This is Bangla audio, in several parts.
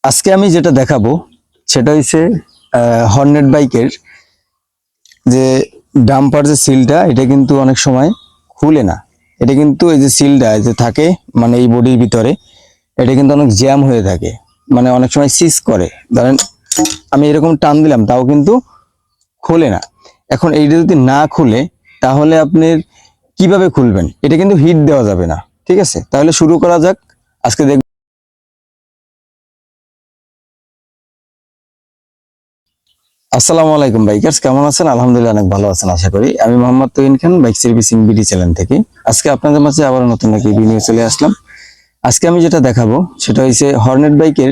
আজকে আমি যেটা দেখাবো সেটা হচ্ছে হর্নেট বাইকের যে ডাম্পার যে সিলটা, এটা কিন্তু অনেক সময় খুলে না। এটা কিন্তু এই যে সিলটা যে থাকে মানে এই বডির ভিতরে, এটা কিন্তু অনেক জ্যাম হয়ে থাকে, মানে অনেক সময় সিজ করে। ধরেন আমি এরকম টান দিলাম তাও কিন্তু খুলে না। এখন এইটা যদি না খুলে তাহলে আপনি কিভাবে খুলবেন? এটা কিন্তু হিট দেওয়া যাবে না। ঠিক আছে, তাহলে শুরু করা যাক। আজকে দেখ। আসসালামু আলাইকুম বাইকার্স, কেমন আছেন? আলহামদুলিল্লাহ অনেক ভালো আছেন আশা করি। আমি মোহাম্মদ তুহিন খান, বাইক সার্ভিসিং বিডি চ্যানেল থেকে আজকে আপনাদের মাঝে আবার নতুন একটি ভিডিও চলে আসলাম। আজকে আমি যেটা দেখাবো সেটা হচ্ছে হর্নেট বাইকের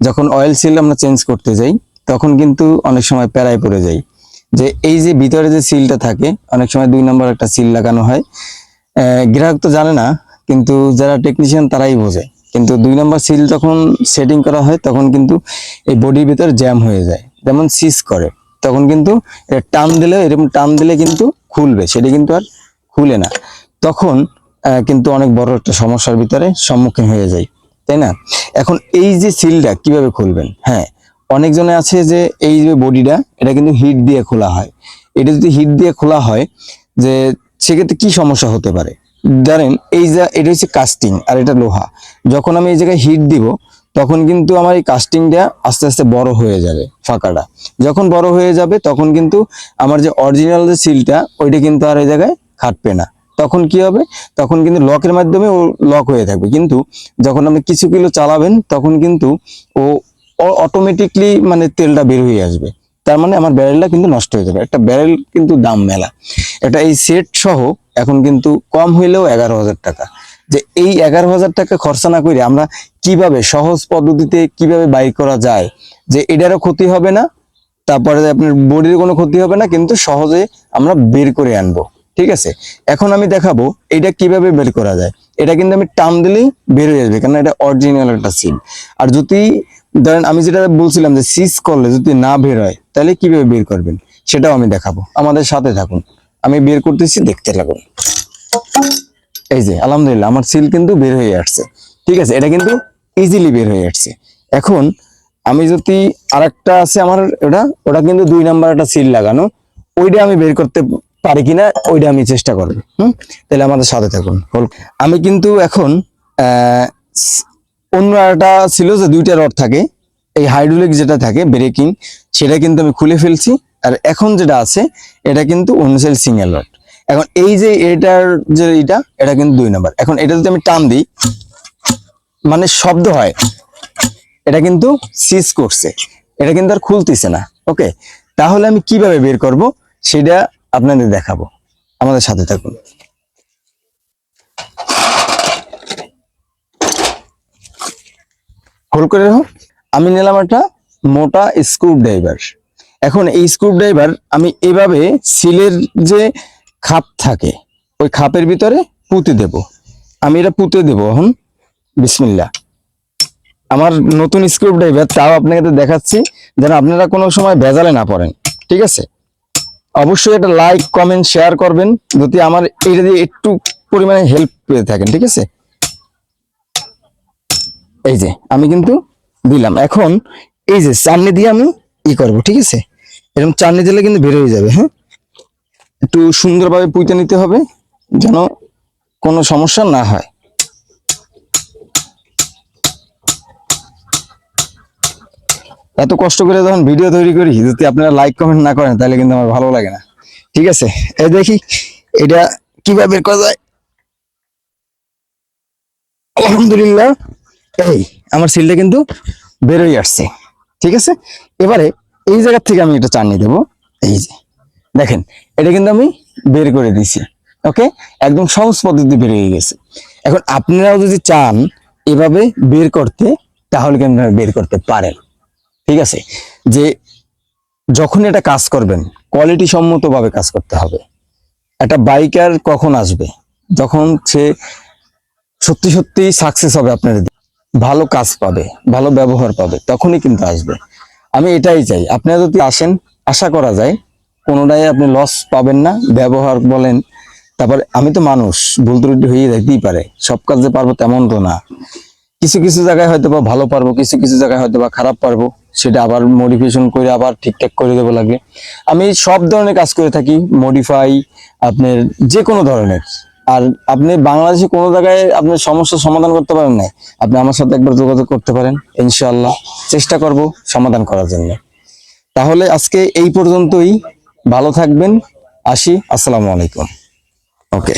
যখন অয়েল সিল আমরা চেঞ্জ করতে যাই তখন কিন্তু অনেক সময় প্যারায় পড়ে যাই। যে এই যে ভিতরে যে সিলটা থাকে, অনেক সময় 2 নম্বর একটা সিল লাগানো হয়। গ্রাহক তো জানে না, কিন্তু যারা টেকনিশিয়ান তারাই বোঝে। কিন্তু 2 নম্বর সিল যখন সেটিং করা হয় তখন কিন্তু এই বডির ভিতর জ্যাম হয়ে যায়, যেমন সিজ করে। তখন কিন্তু টান দিলে, এরকম টান দিলে কিন্তু খুলবে, সেটা কিন্তু আর খুলে না। তখন কিন্তু অনেক বড় একটা সমস্যার ভিতরে সম্মুখীন হয়ে যায়, তাই না? এখন এই যে সিলটা কিভাবে খুলবেন? হ্যাঁ, অনেকজনে আছে যে এই যে বডিটা, এটা কিন্তু হিট দিয়ে খোলা হয়। এটা যদি হিট দিয়ে খোলা হয়, যে সেক্ষেত্রে কি সমস্যা হতে পারে? ধরেন এই যে এটা হচ্ছে কাস্টিং আর এটা লোহা, যখন আমি এই জায়গায় হিট দিব তখন কিন্তু আমার এই কাস্টিংটা আস্তে আস্তে বড় হয়ে যাবে, ফাঁকাটা যখন বড় হয়ে যাবে তখন কিন্তু আমার যে অরিজিনাল যে সিলটা ওইটা কিন্তু আর এই জায়গায় খাটবে না। তখন কি হবে? তখন কিন্তু লকের মাধ্যমে ও লক হয়ে থাকবে, কিন্তু যখন আপনি কিছু কিলো চালাবেন তখন কিন্তু ও অটোমেটিকলি মানে তেলটা বের হয়ে আসবে। তার মানে আমার ব্যারেলটা কিন্তু নষ্ট হয়ে যাবে। একটা ব্যারেল কিন্তু দাম মেলা। এটা এই সেট সহ এখন কিন্তু কম হইলেও 11,000 টাকা। যে এই 11,000 টাকা খরচা না করে আমরা কিভাবে সহজ পদ্ধতিতে কিভাবে বাইর করা যায়, যে এটারও ক্ষতি হবে না, তারপরে আপনার বডির কোনো ক্ষতি হবে না, কিন্তু সহজে আমরা বের করে আনবো। ঠিক আছে, এখন আমি দেখাবো এটা কিভাবে বের করা যায়। এটা কিন্তু আমি টান দিলেই বের হয়ে যাবে, কারণ এটা অরিজিনাল একটা সিল। আর যদি ধরেন আমি যেটা বলছিলাম যে সিজ করলে যদি না বের হয় তাহলে কিভাবে বের করবেন সেটাও আমি দেখাবো। আমাদের সাথে থাকুন, আমি বের করতেছি, দেখতে লাগুন। এই যে আলহামদুলিল্লাহ আমার সিল কিন্তু বের হয়ে আসছে। ঠিক আছে, এটা কিন্তু ইজিলি বের হয়ে আসছে। এখন আমি যদি আরেকটা আছে আমার, ওটা ওটা কিন্তু 2 নাম্বার একটা সিল লাগানো, ওইটা আমি বের করতে পারি কিনা ওইটা আমি চেষ্টা করবো। তাহলে আমাদের সাথে থাকুন। আমি কিন্তু এখন আহ অন্য একটা ছিল যে 2টা রড থাকে, এই হাইড্রোলিক যেটা থাকে ব্রেকিং, সেটা কিন্তু আমি খুলে ফেলছি। আর এখন যেটা আছে এটা কিন্তু অনসেল সিঙ্গেল রড। এখন এই যে এটার যে এটা কিন্তু 2 নাম্বার। এখন এটা যদি আমি টান দিই মানে শব্দ হয়, এটা কিন্তু সিজ করছে, এটা কিন্তু আর খুলতেছে না। ওকে, তাহলে আমি কিভাবে বের করব সেটা আপনাদের দেখাবো, আমাদের সাথে থাকুন। হোল্ড করে রাখো। আমি নিলাম একটা মোটা স্ক্রু ড্রাইভার। এখন এই স্ক্রু ড্রাইভার আমি এভাবে সিলের যে খাপ থাকে ওই খাপের ভিতরে পুঁতে দেব। আমি এটা পুঁতে দেব এখন। বিসমিল্লাহ। আমার নতুন স্ক্রু ড্রাইভার, তাও আপনাকে দেখাচ্ছি যেন আপনারা কোনো সময় ভেজালে না পড়েন। ঠিক আছে, অবশ্যই একটা লাইক কমেন্ট শেয়ার করবেন যদি আমার এটা দিয়ে একটু পরিমাণে হেল্প পেয়ে থাকেন। ঠিক আছে, এই যে আমি কিন্তু দিলাম। এখন এই যে চাটনি দিয়ে আমি করব। ঠিক আছে, এরকম চাটনি দিলে কিন্তু বের হয়ে যাবে। হ্যাঁ, একটু সুন্দরভাবে পুঁতে নিতে হবে যেন কোনো সমস্যা না হয়। এত কষ্ট করে যখন ভিডিও তৈরি করি, যদি আপনারা লাইক কমেন্ট না করেন তাহলে কিন্তু আমার ভালো লাগে না। ঠিক আছে, এই দেখি এটা কিভাবে বের করা যায়। আলহামদুলিল্লাহ, এই আমার সিলটা কিন্তু বের হয়ে আসছে। ঠিক আছে, এবারে এই জায়গা থেকে আমি এটা চাটনি দেবো। এই যে দেখেন, এটা কিন্তু আমি বের করে দিছি। ওকে, একদম সহজ পদ্ধতি বের হয়ে গেছে। এখন আপনারাও যদি চান এভাবে বের করতে, তাহলে কিন্তু বের করতে পারেন। ঠিক আছে, যে যখন এটা কাজ করবেন কোয়ালিটি সম্মত ভাবে কাজ করতে হবে। একটা বাইকার কখন আসবে? যখন সে সত্যি সত্যি সাকসেস হবে, আপনার ভালো কাজ পাবে, ভালো ব্যবহার পাবে, তখনই কিন্তু আসবে। আমি এটাই চাই, আপনারা যদি আসেন আশা করা যায় কোনোটাই আপনি লস পাবেন না। ব্যবহার বলেন, তারপরে আমি তো মানুষ, ভুল ত্রুটি হয়ে যাইতেই পারে, সব কাজ যে পারবো তেমন তো না। কিছু কিছু জায়গায় হয়তো বা ভালো পারবো, কিছু কিছু জায়গায় হয়তো বা খারাপ পারবো, সেটা আবার মডিফিকেশন করে আবার ঠিকঠাক করে দেবো লাগে। আমি সব ধরনের কাজ করে থাকি, মডিফাই আপনার যে কোনো ধরনের। আর আপনি বাংলাদেশে কোনো জায়গায় আপনার সমস্যার সমাধান করতে পারেন না, আপনি আমার সাথে একবার যোগাযোগ করতে পারেন, ইনশাআল্লাহ চেষ্টা করব সমাধান করার জন্য। তাহলে আজকে এই পর্যন্তই, ভালো থাকবেন, আসি, আসসালামু আলাইকুম। ওকে।